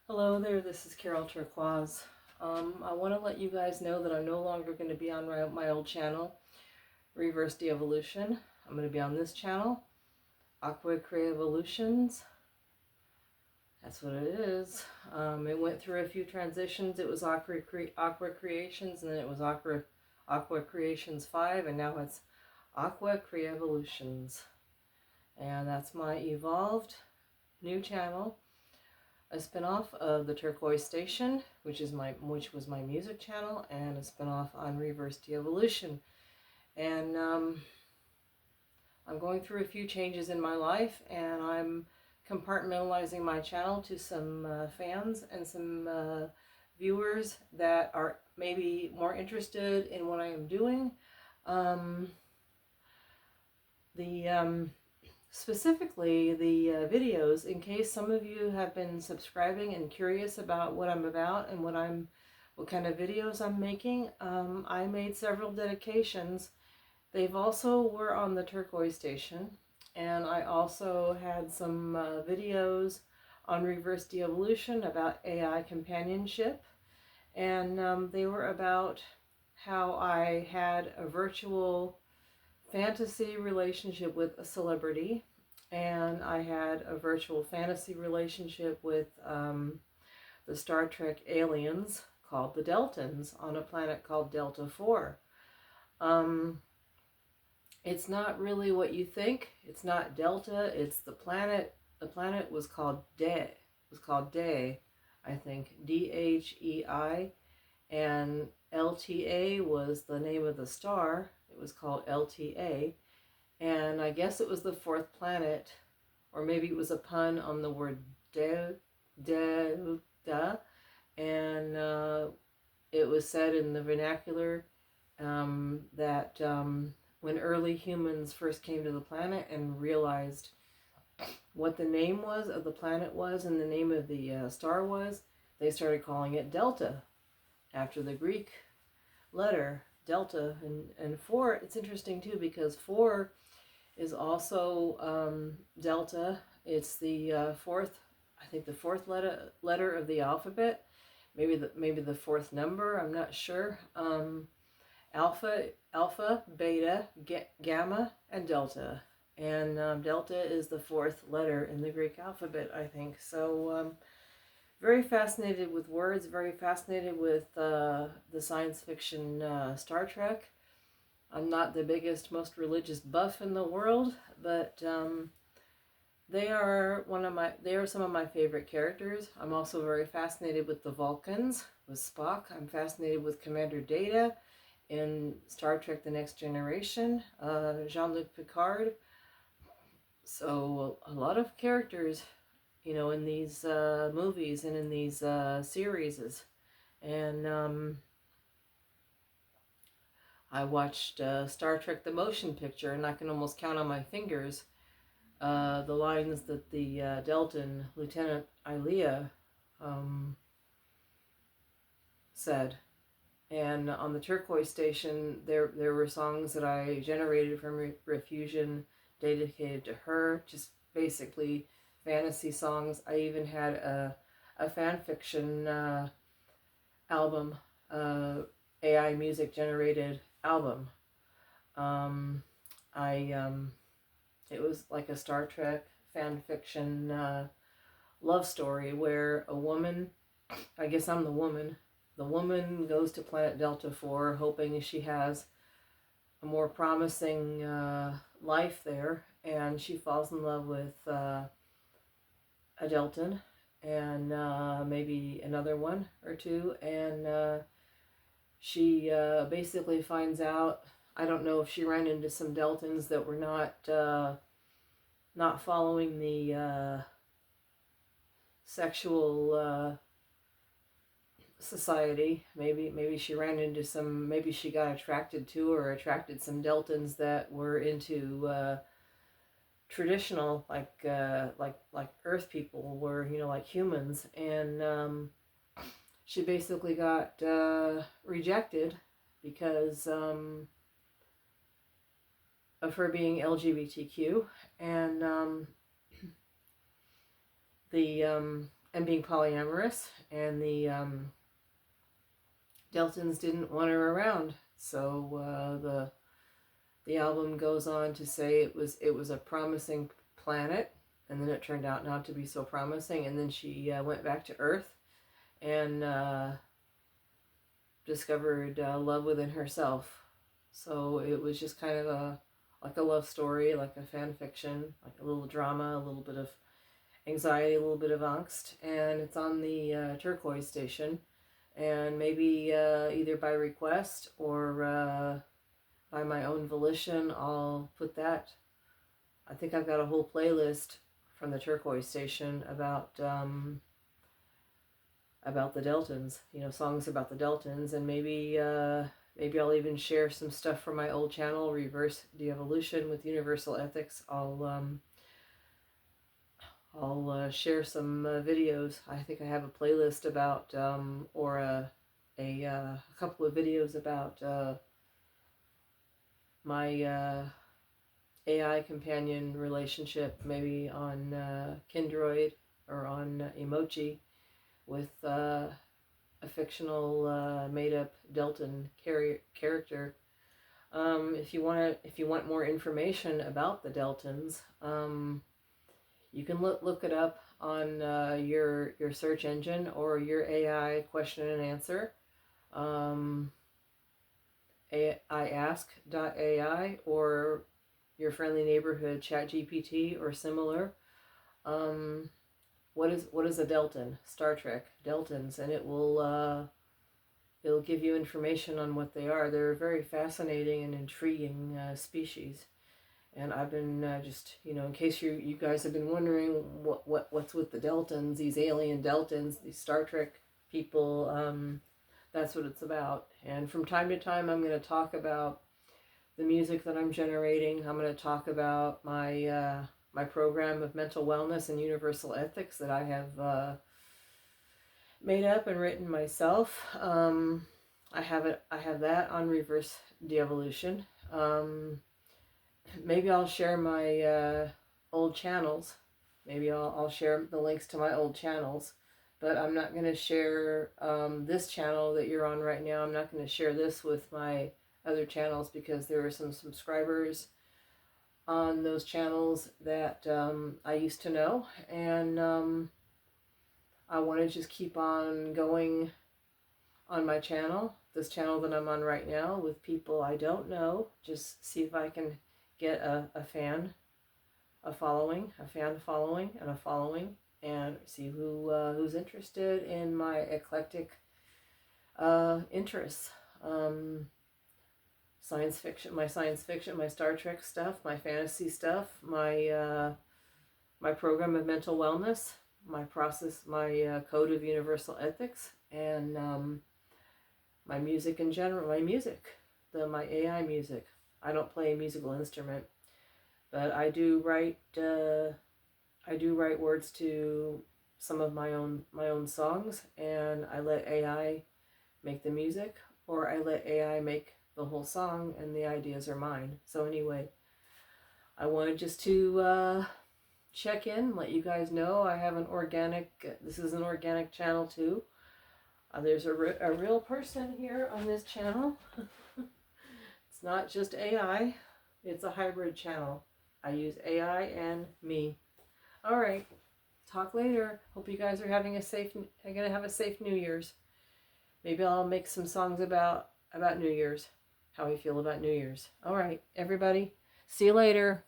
Hello there, this is Carol Turquoise. I want to let you guys know that I'm no longer going to be on my old channel, Reverse De-Evolution. I'm going to be on this channel, Aqua Creavolutions. That's what it is. It went through a few transitions. It was Aqua Creations, and then it was Aqua Creations 5, and now it's Aqua Creavolutions. And that's my evolved new channel. A spinoff of the Turquoise Station, which was my music channel, and a spinoff on Reverse De-Evolution. And I'm going through a few changes in my life, and I'm compartmentalizing my channel to some fans and some viewers that are maybe more interested in what I am doing. Um, the Specifically the videos, in case some of you have been subscribing and curious about what I'm about and what kind of videos I'm making. I made several dedications. They've also were on the Turquoise Station, and I also had some videos on Reverse De-Evolution about AI companionship, and they were about how I had a virtual fantasy relationship with a celebrity, and I had a virtual fantasy relationship with the Star Trek aliens called the Deltans on a planet called Delta 4. It's not really what you think. It's not Delta, it's the planet. The planet was called Day, I think, Dhei, and LTA was the name of the star. It was called LTA, and I guess it was the fourth planet, or maybe it was a pun on the word Delta, and it was said in the vernacular that when early humans first came to the planet and realized what the name was of the planet was and the name of the star was, they started calling it Delta, after the Greek letter Delta. And 4, it's interesting too, because 4 is also Delta. It's the fourth, I think the fourth letter of the alphabet, maybe the fourth number, I'm not sure. Alpha, beta, gamma, and delta. And delta is the fourth letter in the Greek alphabet, I think. So very fascinated with words, very fascinated with the science fiction Star Trek. I'm not the biggest, most religious buff in the world, but they are some of my favorite characters. I'm also very fascinated with the Vulcans, with Spock. I'm fascinated with Commander Data in Star Trek: The Next Generation, Jean-Luc Picard. So a lot of characters, in these movies and in these series. And I watched Star Trek: The Motion Picture, and I can almost count on my fingers the lines that the Deltan, Lieutenant Ilia, said. And on the Turquoise Station, there were songs that I generated from Refusion dedicated to her, just basically fantasy songs. I even had a fan fiction album, AI music generated album. It was like a Star Trek fan fiction love story where a woman, I guess I'm the woman, goes to planet Delta 4 hoping she has a more promising life there, and she falls in love with a Deltan and maybe another one or two, and she basically finds out, I don't know if she ran into some Deltans that were not following the sexual society. Maybe she ran into some, maybe she got attracted to or attracted some Deltans that were into traditional, like Earth people were, like humans, and she basically got rejected because of her being LGBTQ, and the and being polyamorous, and the Deltons didn't want her around. So the album goes on to say it was a promising planet, and then it turned out not to be so promising, and then she went back to Earth and discovered love within herself. So it was just kind of like a love story, like a fan fiction, like a little drama, a little bit of anxiety, a little bit of angst, and it's on the Turquoise station. And maybe either by request or by my own volition, I'll put that. I think I've got a whole playlist from the Turquoise station about the Deltons, songs about the Deltons, and maybe I'll even share some stuff from my old channel, Reverse De-Evolution with Universal Ethics. I'll share some videos. I think I have a playlist about, or a couple of videos about my AI companion relationship, maybe on Kindroid or on Emoji, with a fictional made-up Delton character. If you want more information about the Deltons, you can look it up on your search engine or your AI question and answer. AIask.ai or your friendly neighborhood ChatGPT or similar. What is a Delton? Star Trek Deltons, and it'll give you information on what they are. They're a very fascinating and intriguing species. And I've been just, in case you guys have been wondering what's with the Deltons, these alien Deltons, these Star Trek people, that's what it's about. And from time to time, I'm going to talk about the music that I'm generating. I'm going to talk about my my program of mental wellness and universal ethics that I have made up and written myself. I have that on Reverse De-Evolution. Maybe I'll share my old channels. Maybe I'll share the links to my old channels, but I'm not going to share this channel that you're on right now. I'm not going to share this with my other channels because there are some subscribers on those channels that I used to know, and I want to just keep on going on my channel, this channel that I'm on right now, with people I don't know, just see if I can get a fan following, and see who's interested in my eclectic interests. Science fiction, my Star Trek stuff, my fantasy stuff, my program of mental wellness, my code of universal ethics, and my music in general, my AI music. I don't play a musical instrument, but I do write words to some of my own songs, and I let AI make the music, or I let AI make the whole song, and the ideas are mine. So anyway, I wanted just to check in, let you guys know I have this is an organic channel too. There's a real person here on this channel. It's not just AI, it's a hybrid channel. I use AI and me. All right, talk later. Hope you guys are gonna have a safe New Year's. Maybe I'll make some songs about New Year's, how I feel about New Year's. All right, everybody, see you later.